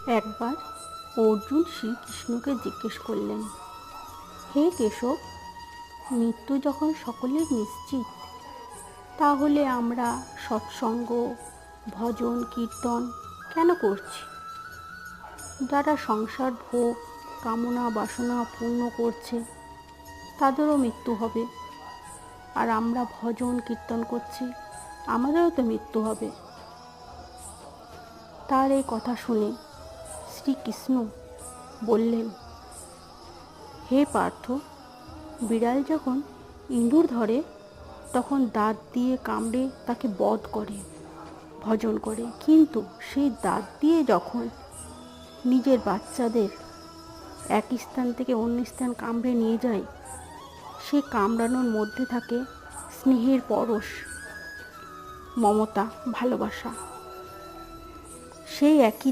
একবার অর্জুন শ্রীকৃষ্ণকে জিজ্ঞেস করলেন, হে কেশব, মৃত্যু যখন সকলের নিশ্চিত, তাহলে আমরা সৎসঙ্গ, ভজন, কীর্তন কেন করছি? যারা সংসার ভোগ, কামনা বাসনা পূর্ণ করছে তাদেরও মৃত্যু হবে, আর আমরা ভজন কীর্তন করছি, আমাদেরও তো মৃত্যু হবে। তার এই কথা শুনে শ্রীকৃষ্ণ বললেন, হে পার্থ, বিড়াল যখন ইঁদুর ধরে তখন দাঁত দিয়ে কামড়ে তাকে বধ করে, ভজন করে, কিন্তু সেই দাঁত দিয়ে যখন নিজের বাচ্চাদের এক স্থান থেকে অন্য স্থান কামড়ে নিয়ে যায়, সে কামড়ানোর মধ্যে থাকে স্নেহের পরশ, মমতা, ভালোবাসা। সেই একই